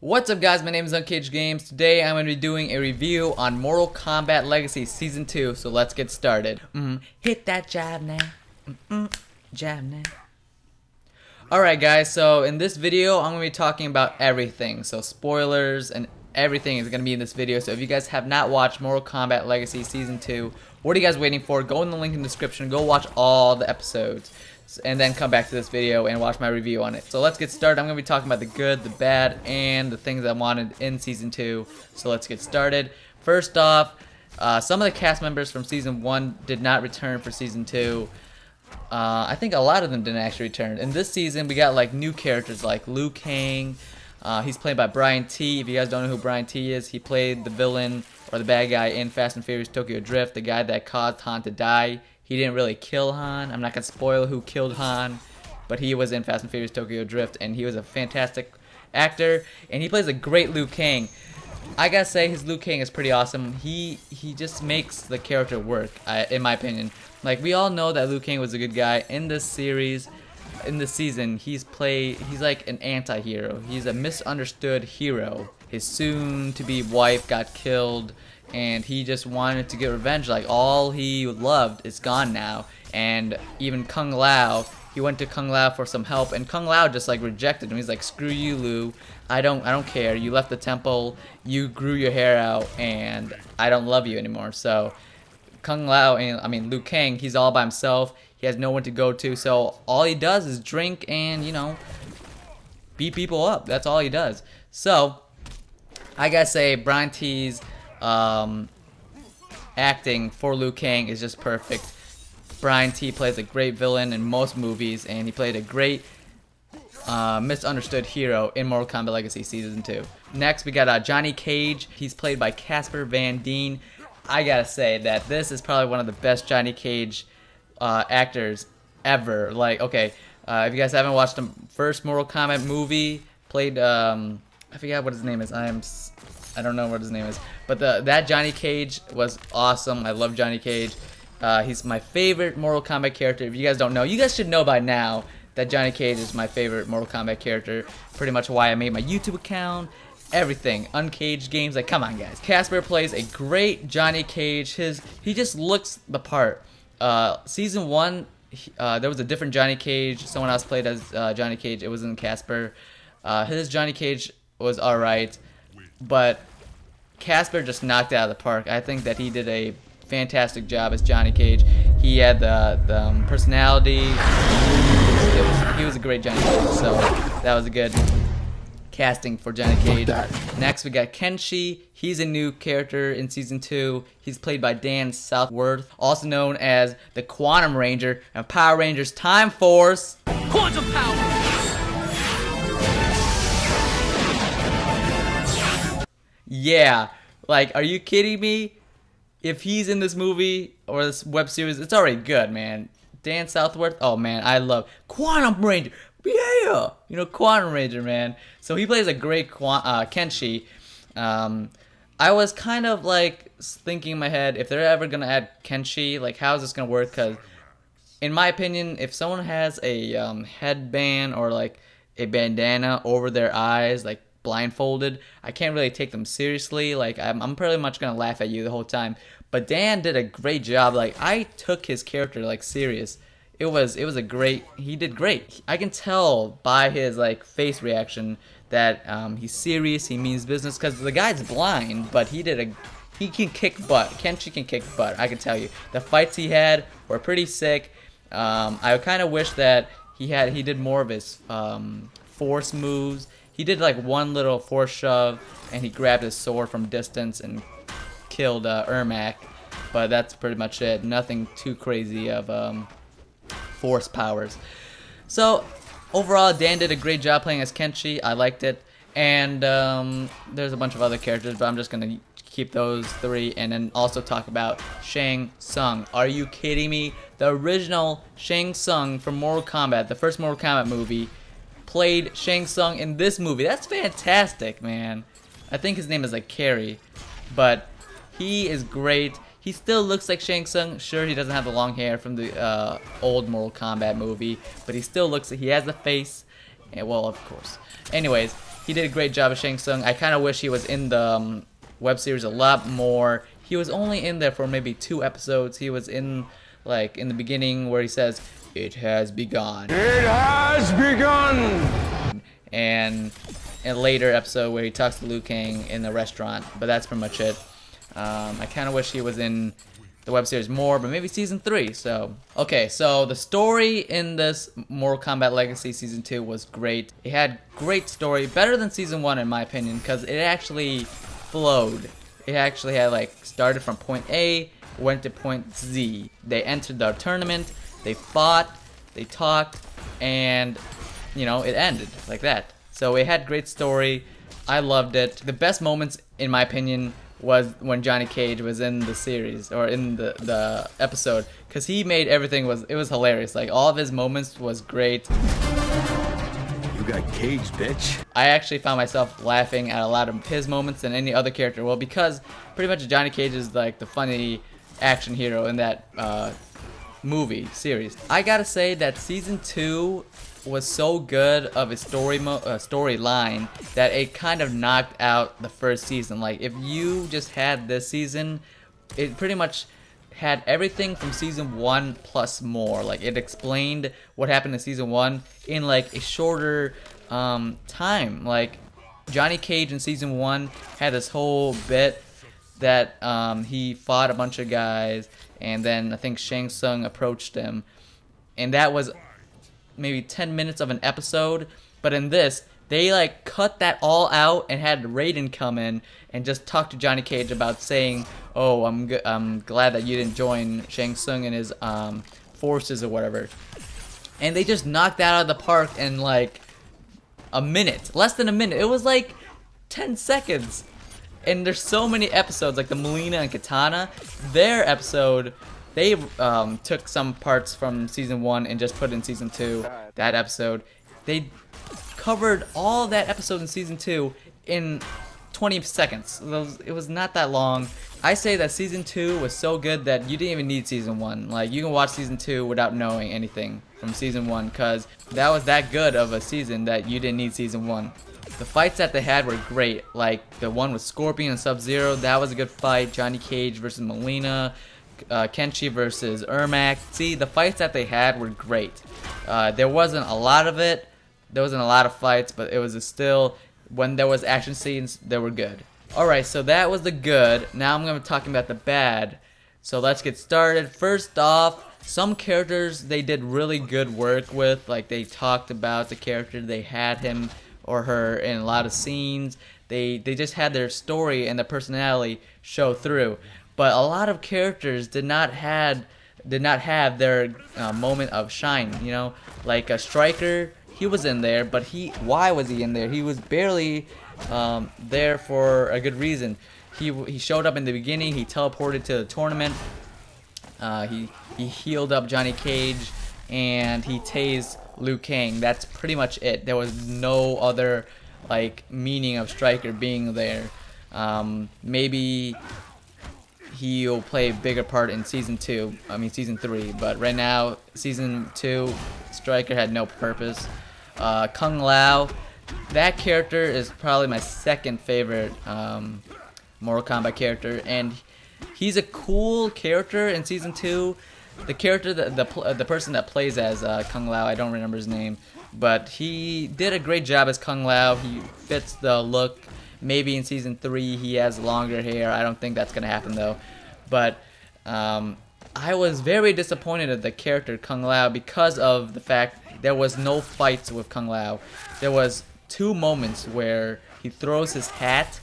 What's up guys, my name is unCAGEDgamez. Today I'm going to be doing a review on Mortal Kombat Legacy Season 2, so let's get started. Hit that jab now. Jab now. Alright guys, so in this video I'm going to be talking about everything. So spoilers and everything is going to be in this video. So if you guys have not watched Mortal Kombat Legacy Season 2, what are you guys waiting for? Go in the link in the description, go watch all the episodes, and then come back to this video and watch my review on it. So let's get started. I'm going to be talking about the good, the bad, and the things I wanted in Season 2. So let's get started. First off, some of the cast members from Season 1 did not return for Season 2. I think a lot of them didn't actually return. In this season, we got like new characters like Liu Kang. He's played by Brian T. If you guys don't know who Brian T is, he played the villain or the bad guy in Fast and Furious Tokyo Drift, the guy that caused Han to die. He didn't really kill Han. I'm not going to spoil who killed Han, but he was in Fast and Furious Tokyo Drift, and he was a fantastic actor, and he plays a great Liu Kang. I gotta say, his Liu Kang is pretty awesome. He just makes the character work, in my opinion. Like, we all know that Liu Kang was a good guy. In this series, in this season, he's like an anti-hero. He's a misunderstood hero. His soon-to-be wife got killed, and he just wanted to get revenge. Like, all he loved is gone now. And even Kung Lao, he went to Kung Lao for some help, and Kung Lao just like rejected him. He's like, screw you, Liu. I don't care. You left the temple, you grew your hair out, and I don't love you anymore. So Kung Lao, and Liu Kang, he's all by himself. He has no one to go to, so all he does is drink and, you know, beat people up. That's all he does. So I gotta say, Brian T's acting for Liu Kang is just perfect. Brian T plays a great villain in most movies, and he played a great misunderstood hero in Mortal Kombat Legacy Season 2. Next, we got Johnny Cage. He's played by Casper Van Dien. I gotta say that this is probably one of the best Johnny Cage actors ever. Like, okay, if you guys haven't watched the first Mortal Kombat movie, played I forgot what his name is. I don't know what his name is, but that Johnny Cage was awesome. I love Johnny Cage. He's my favorite Mortal Kombat character. If you guys don't know, you guys should know by now that Johnny Cage is my favorite Mortal Kombat character. Pretty much why I made my YouTube account. Everything. unCAGEDgamez. Like, come on, guys. Casper plays a great Johnny Cage. He just looks the part. Season 1, there was a different Johnny Cage. Someone else played as Johnny Cage. It wasn't Casper. His Johnny Cage was alright, but Casper just knocked it out of the park. I think that he did a fantastic job as Johnny Cage. He had the personality. He was a great Johnny Cage, so that was a good casting for Johnny Cage. Next, we got Kenshi. He's a new character in Season 2. He's played by Dan Southworth, also known as the Quantum Ranger and Power Rangers Time Force. Quantum Power! Yeah, like, are you kidding me? If he's in this movie or this web series, it's already good, man. Dan Southworth, oh man, I love Quantum Ranger. Yeah, you know, Quantum Ranger, man. So he plays a great Kenshi. I was kind of like thinking in my head, if they're ever gonna add Kenshi, like, how is this gonna work? Because in my opinion, if someone has a headband or like a bandana over their eyes, like blindfolded, I can't really take them seriously. Like, I'm pretty much gonna laugh at you the whole time. But Dan did a great job. Like, I took his character like serious. It was a great. He did great. I can tell by his like face reaction that he's serious. He means business, because the guy's blind, but he can kick butt. Kenshi can kick butt. I can tell you. The fights he had were pretty sick. I kind of wish that he did more of his force moves. He did like one little force shove, and he grabbed his sword from distance and killed Ermac, but that's pretty much it. Nothing too crazy of force powers. So overall, Dan did a great job playing as Kenshi. I liked it, and there's a bunch of other characters, but I'm just gonna keep those three, and then also talk about Shang Tsung. Are you kidding me? The original Shang Tsung from Mortal Kombat, the first Mortal Kombat movie, played Shang Tsung in this movie. That's fantastic, man. I think his name is like Carrie, but he is great. He still looks like Shang Tsung. Sure, he doesn't have the long hair from the old Mortal Kombat movie, but he still looks. He has the face. And, well, of course. Anyways, he did a great job of Shang Tsung. I kind of wish he was in the web series a lot more. He was only in there for maybe 2 episodes. He was in like in the beginning where he says, "It has begun." It has begun. And in a later episode where he talks to Liu Kang in the restaurant. But that's pretty much it. I kind of wish he was in the web series more, but maybe season 3. So okay, so the story in this Mortal Kombat Legacy season 2 was great. It had great story, better than season 1 in my opinion, because it actually flowed. It actually had like started from point A, went to point Z. They entered the tournament, they fought, they talked, and you know, it ended like that. So it had great story. I loved it. The best moments in my opinion was when Johnny Cage was in the series or in the episode, because he made everything was hilarious. Like all of his moments was great. You got caged, bitch. I actually found myself laughing at a lot of his moments than any other character. Well, because pretty much Johnny Cage is like the funny action hero in that movie series. I gotta say that season 2 was so good of a storyline that it kind of knocked out the first season. Like if you just had this season, it pretty much had everything from season 1 plus more. Like it explained what happened in season 1 in like a shorter time. Like Johnny Cage in season 1 had this whole bit that he fought a bunch of guys, and then I think Shang Tsung approached him, and that was maybe 10 minutes of an episode. But in this, they like cut that all out and had Raiden come in and just talk to Johnny Cage about saying, "Oh, I'm glad that you didn't join Shang Tsung and his forces or whatever." And they just knocked that out of the park in like a minute, less than a minute. It was like 10 seconds. And there's so many episodes, like the Melina and Katana, their episode, they took some parts from season 1 and just put it in season 2. That episode, they covered all that episode in season 2 in 20 seconds. It was not that long. I say that season 2 was so good that you didn't even need season 1. Like you can watch season 2 without knowing anything from season 1, because that was that good of a season that you didn't need season 1. The fights that they had were great. Like the one with Scorpion and Sub-Zero, that was a good fight. Johnny Cage versus Melina, Kenshi versus Ermac. See, the fights that they had were great. There wasn't a lot of it. There wasn't a lot of fights, but it was still, when there was action scenes, they were good. Alright, so that was the good. Now I'm going to be talking about the bad. So let's get started. First off, some characters they did really good work with. Like they talked about the character, they had him or her in a lot of scenes. They just had their story and their personality show through. But a lot of characters did not have their moment of shine. You know, like a Striker, he was in there, but why was he in there? He was barely there for a good reason. He showed up in the beginning. He teleported to the tournament. He healed up Johnny Cage, and he tased Liu Kang. That's pretty much it. There was no other like meaning of Striker being there. Maybe he'll play a bigger part in season 3, but right now season 2 Striker had no purpose. Kung Lao, that character is probably my second favorite Mortal Kombat character, and he's a cool character in season 2. The character, the person that plays as Kung Lao, I don't remember his name, but he did a great job as Kung Lao. He fits the look. Maybe in season 3 he has longer hair. I don't think that's gonna happen though. But I was very disappointed at the character Kung Lao because of the fact there was no fights with Kung Lao. There was 2 moments where he throws his hat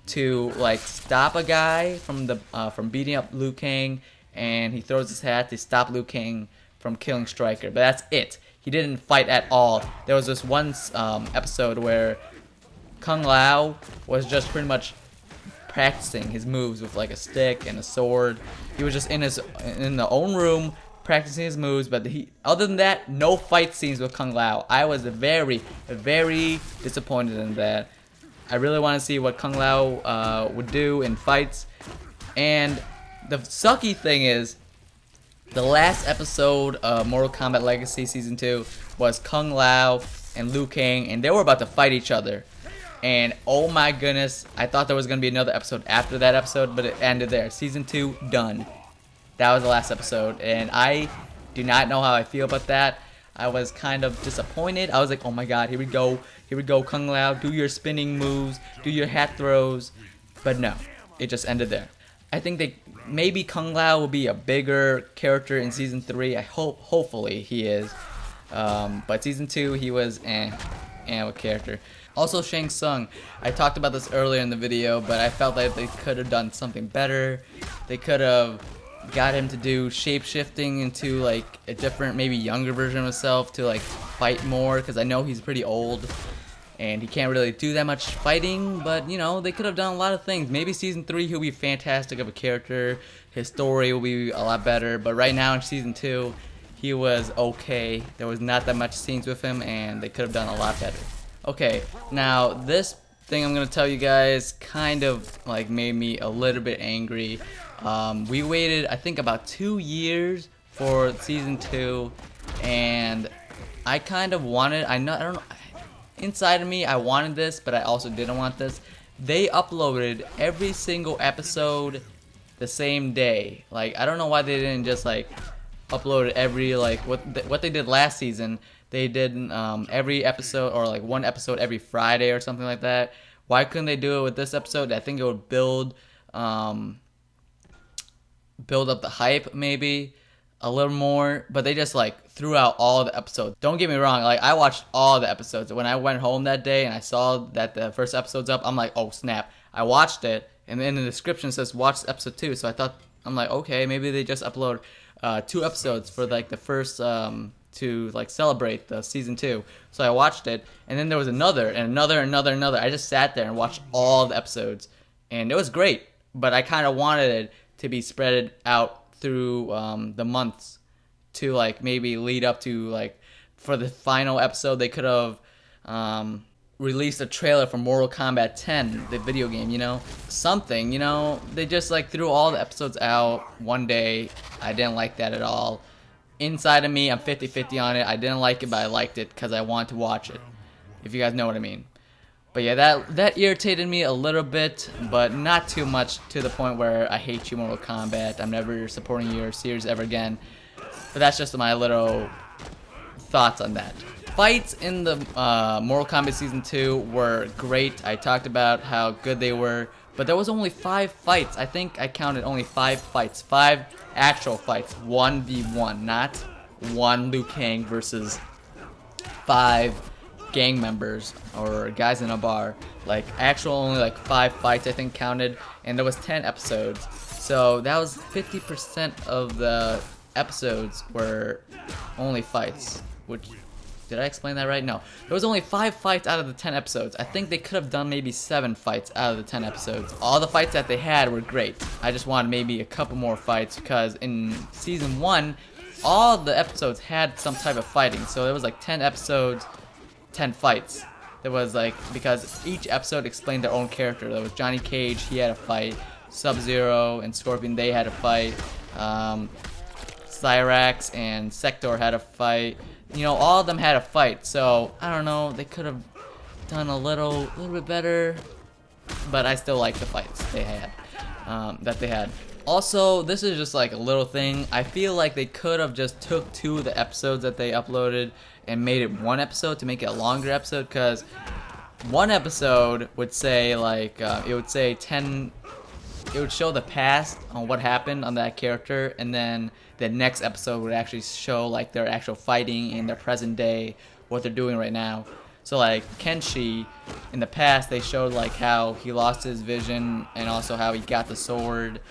to like stop a guy from beating up Liu Kang, and he throws his hat to stop Liu Kang from killing Striker. But that's it. He didn't fight at all. There was this one episode where Kung Lao was just pretty much practicing his moves with like a stick and a sword. He was just in the own room practicing his moves, but other than that, no fight scenes with Kung Lao. I was very, very disappointed in that. I really want to see what Kung Lao would do in fights. And the sucky thing is, the last episode of Mortal Kombat Legacy Season 2 was Kung Lao and Liu Kang, and they were about to fight each other. And oh my goodness, I thought there was going to be another episode after that episode, but it ended there. Season 2, done. That was the last episode, and I do not know how I feel about that. I was kind of disappointed. I was like, oh my god, here we go, Kung Lao, do your spinning moves, do your hat throws. But no, it just ended there. I think maybe Kung Lao will be a bigger character in season 3. I hopefully he is. But season 2, he was a character. Also, Shang Tsung. I talked about this earlier in the video, but I felt like they could have done something better. They could have got him to do shape-shifting into like a different, maybe younger version of himself to like fight more, because I know he's pretty old and he can't really do that much fighting. But you know, they could have done a lot of things. Maybe season 3 he'll be fantastic of a character, his story will be a lot better. But right now in season 2 he was okay. There was not that much scenes with him, and they could have done a lot better. Okay, now this thing I'm gonna tell you guys kind of like made me a little bit angry. We waited, I think, about 2 years for season 2, and I kind of wanted, I don't know, inside of me I wanted this, but I also didn't want this. They uploaded every single episode the same day. Like, I don't know why they didn't just like upload every, like what they did last season. They did every episode, or like one episode every Friday or something like that. Why couldn't they do it with this episode? I think it would build up the hype maybe a little more, but they just like threw out all the episodes. Don't get me wrong, like I watched all the episodes. When I went home that day and I saw that the first episode's up, I'm like, oh snap. I watched it, and then in the description it says watch episode 2, so I'm like, okay, maybe they just upload 2 episodes for like the first to like celebrate the season 2. So I watched it, and then there was another and another. I just sat there and watched all the episodes, and it was great, but I kind of wanted it to be spread out through the months to like maybe lead up to, like, for the final episode they could have released a trailer for Mortal Kombat 10, the video game, you know, something, you know. They just like threw all the episodes out one day. I didn't like that at all. Inside of me, I'm 50-50 on it. I didn't like it, but I liked it because I wanted to watch it, if you guys know what I mean. But yeah, that irritated me a little bit, but not too much to the point where I hate you, Mortal Kombat. I'm never supporting your series ever again. But that's just my little thoughts on that. Fights in the Mortal Kombat Season 2 were great. I talked about how good they were, but there was only 5 fights. I think I counted only 5 fights. 5 actual fights. 1v1, not one Liu Kang versus 5 gang members or guys in a bar. Like, actual only like 5 fights I think counted, and there was 10 episodes. So that was 50% of the episodes were only fights. Which, did I explain that right? No. There was only 5 fights out of the 10 episodes. I think they could have done maybe 7 fights out of the 10 episodes. All the fights that they had were great. I just wanted maybe a couple more fights, because in season 1 all the episodes had some type of fighting. So there was like 10 episodes, 10 fights. There was like, because each episode explained their own character. There was Johnny Cage, he had a fight. Sub-Zero and Scorpion, they had a fight. Cyrax and Sector had a fight. You know, all of them had a fight. So I don't know, they could have done a little bit better, but I still like the fights they had, that they had. Also, this is just like a little thing. I feel like they could have just took 2 of the episodes that they uploaded and made it 1 episode to make it a longer episode, because 1 episode would say like it would say 10. It would show the past on what happened on that character, and then the next episode would actually show like their actual fighting in their present day, what they're doing right now. So like Kenshi, in the past they showed like how he lost his vision and also how he got the sword.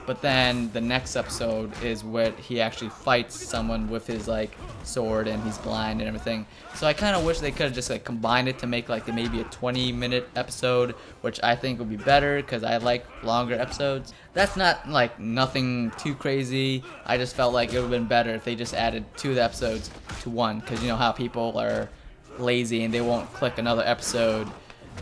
But then the next episode is where he actually fights someone with his like sword and he's blind and everything. So I kind of wish they could have just like combined it to make like maybe a 20-minute episode, which I think would be better because I like longer episodes. That's not like nothing too crazy. I just felt like it would have been better if they just added 2 of the episodes to 1, because you know how people are lazy and they won't click another episode.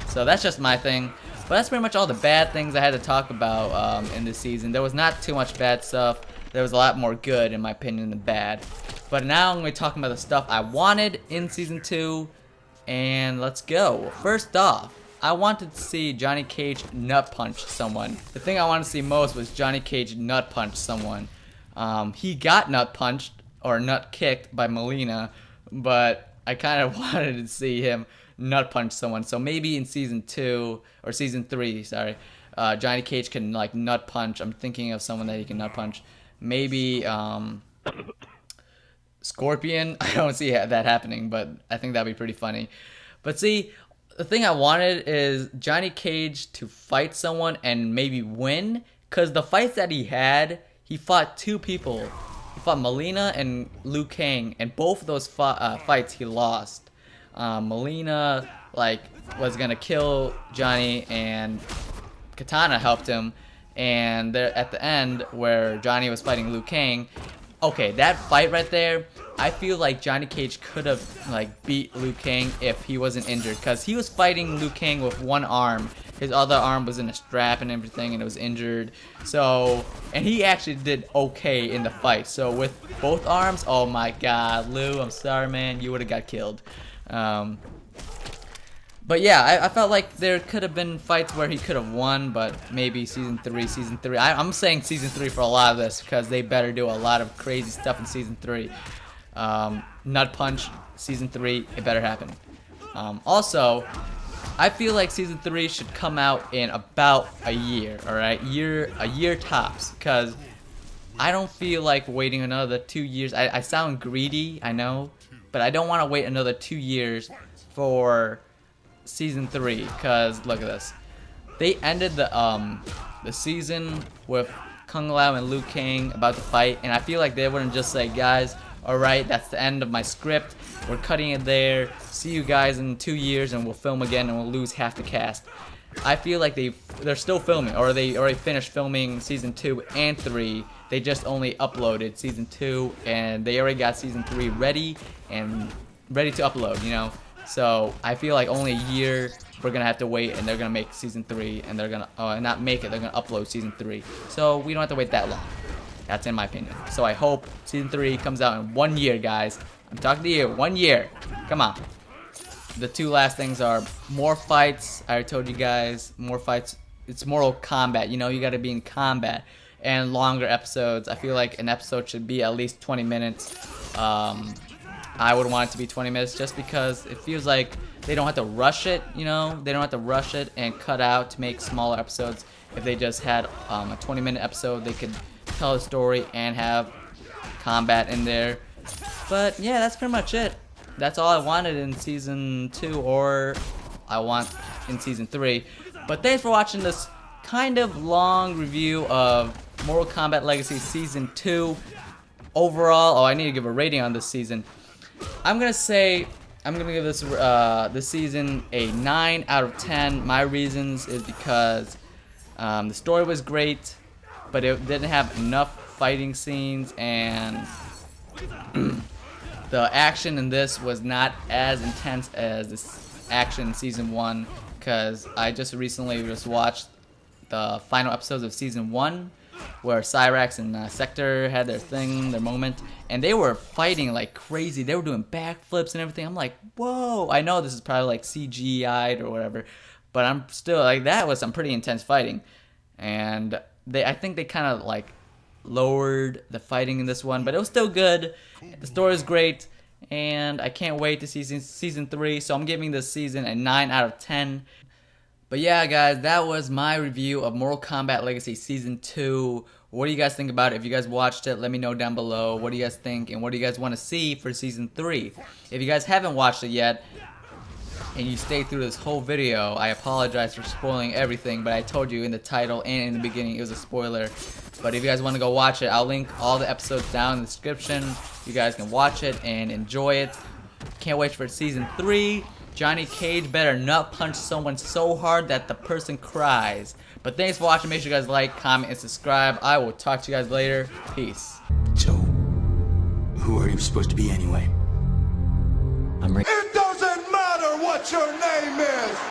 So that's just my thing. But that's pretty much all the bad things I had to talk about in this season. There was not too much bad stuff. There was a lot more good, in my opinion, than bad. But now I'm going to be talking about the stuff I wanted in Season 2. And let's go. First off, I wanted to see Johnny Cage nut punch someone. The thing I wanted to see most was Johnny Cage nut punch someone. He got nut punched or nut kicked by Melina, but I kind of wanted to see him nut punch someone. So maybe in season 2 or season 3, sorry, Johnny Cage can like nut punch. I'm thinking of someone that he can nut punch. Maybe Scorpion. I don't see that happening, but I think that'd be pretty funny. But see, the thing I wanted is Johnny Cage to fight someone and maybe win, because the fights that he had, he fought 2 people. He fought Melina and Liu Kang, and both of those fights he lost. Melina like was gonna kill Johnny, and Katana helped him. And there at the end where Johnny was fighting Liu Kang, okay, that fight right there, I feel like Johnny Cage could have like beat Liu Kang if he wasn't injured, because he was fighting Liu Kang with one arm. His other arm was in a strap and everything, and it was injured. So, and he actually did okay in the fight. So with both arms, oh my God, Liu, I'm sorry, man, you would have got killed. But yeah, I felt like there could have been fights where he could have won, but maybe season 3. I'm saying season 3 for a lot of this, because they better do a lot of crazy stuff in season 3. Nut punch, season 3, it better happen. Also, I feel like season 3 should come out in about a year, alright? A year tops, because I don't feel like waiting another 2 years. I sound greedy, I know, but I don't want to wait another 2 years for season 3, because look at this. They ended the season with Kung Lao and Liu Kang about to fight, and I feel like they wouldn't just say, guys, alright, that's the end of my script, we're cutting it there, see you guys in 2 years and we'll film again and we'll lose half the cast. I feel like they're still filming, or they already finished filming season 2 and 3. They just only uploaded season 2, and they already got season 3 ready to upload, you know. So I feel like only a year we're gonna have to wait, and they're gonna make season 3, and they're gonna not make it, they're gonna upload season 3. So we don't have to wait that long. That's in my opinion. So I hope season 3 comes out in 1 year, guys. I'm talking to you. 1 year. Come on. The 2 last things are more fights. I already told you guys, more fights. It's Mortal Kombat. You know, you gotta be in combat. And longer episodes. I feel like an episode should be at least 20 minutes. I would want it to be 20 minutes just because it feels like they don't have to rush it, you know? They don't have to rush it and cut out to make smaller episodes. If they just had a 20-minute episode, they could tell a story and have combat in there. But yeah, that's pretty much it. That's all I wanted in season 2, or I want in season 3. But thanks for watching this kind of long review of Mortal Kombat Legacy season 2. Overall, I need to give a rating on this season. I'm gonna give this this season a 9 out of 10. My reasons is because the story was great, but it didn't have enough fighting scenes, and the action in this was not as intense as this action in season 1, because I just recently watched the final episodes of season 1, where Cyrax and Sector had their moment, and they were fighting like crazy. They were doing backflips and everything. I'm like, whoa! I know this is probably like CGI'd or whatever, but I'm still like, that was some pretty intense fighting. And I think they kind of like lowered the fighting in this one, but it was still good. The story is great, and I can't wait to see season 3. So I'm giving this season a 9 out of 10. But yeah, guys, that was my review of Mortal Kombat Legacy Season 2. What do you guys think about it? If you guys watched it, let me know down below. What do you guys think, and what do you guys want to see for Season 3? If you guys haven't watched it yet, and you stayed through this whole video, I apologize for spoiling everything, but I told you in the title and in the beginning it was a spoiler. But if you guys want to go watch it, I'll link all the episodes down in the description. You guys can watch it and enjoy it. Can't wait for Season 3. Johnny Cage better nut punch someone so hard that the person cries. But thanks for watching. Make sure you guys like, comment, and subscribe. I will talk to you guys later. Peace. So, who are you supposed to be anyway? It doesn't matter what your name is!